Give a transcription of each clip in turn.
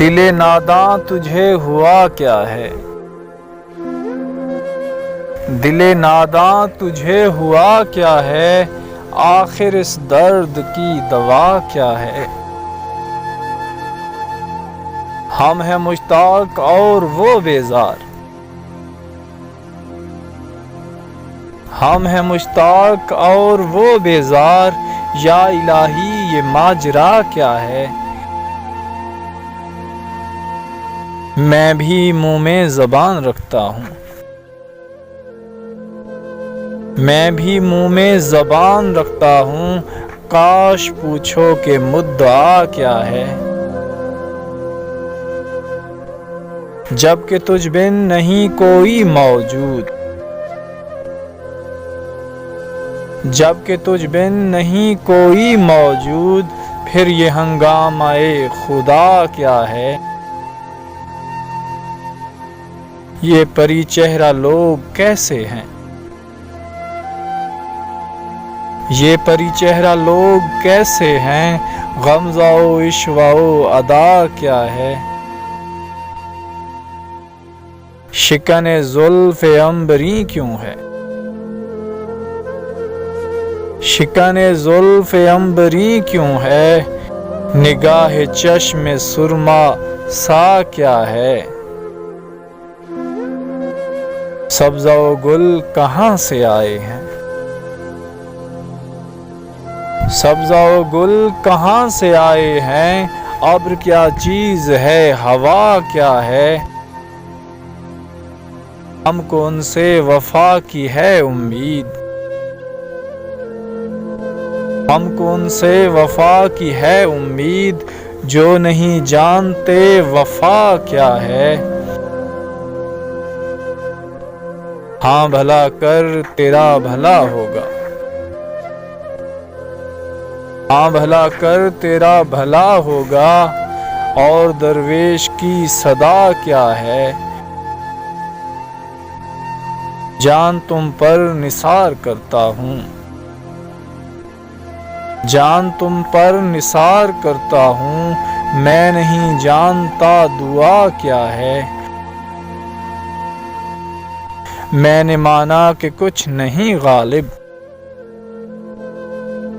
دل ناداں تجھے ہوا کیا ہے، دل ناداں تجھے ہوا کیا ہے، آخر اس درد کی دوا کیا ہے۔ ہم ہیں مشتاق اور وہ بیزار، ہم ہیں مشتاق اور وہ بیزار، یا الہی یہ ماجرا کیا ہے۔ میں بھی منہ میں زبان رکھتا ہوں، میں بھی منہ میں زبان رکھتا ہوں، کاش پوچھو کہ مدعا کیا ہے۔ جب کہ تجھ بن نہیں کوئی موجود، جب کہ تجھ بن نہیں کوئی موجود، پھر یہ ہنگامہ خدا کیا ہے۔ یہ پری چہرہ لوگ کیسے ہیں، یہ پری چہرہ لوگ کیسے ہیں، غمزہ و عشوہ و ادا کیا ہے۔ شکن زلف عنبری کیوں ہے، شکن زلف عنبری کیوں ہے، نگاہ چشم سرما سا کیا ہے۔ سبزہ و گل کہاں سے آئے ہیں، سبزہ و گل کہاں سے آئے ہیں، ابر کیا چیز ہے ہوا کیا ہے۔ ہم کو ان سے وفا کی ہے امید، ہم کو ان سے وفا کی ہے امید، جو نہیں جانتے وفا کیا ہے۔ ہاں بھلا کر تیرا بھلا ہوگا، ہاں بھلا کر تیرا بھلا ہوگا، اور درویش کی صدا کیا ہے۔ جان تم پر نثار کرتا ہوں، جان تم پر نثار کرتا ہوں، میں نہیں جانتا دعا کیا ہے۔ میں نے مانا کہ کچھ نہیں غالب،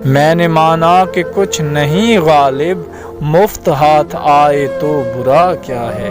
میں نے مانا کہ کچھ نہیں غالب، مفت ہاتھ آئے تو برا کیا ہے۔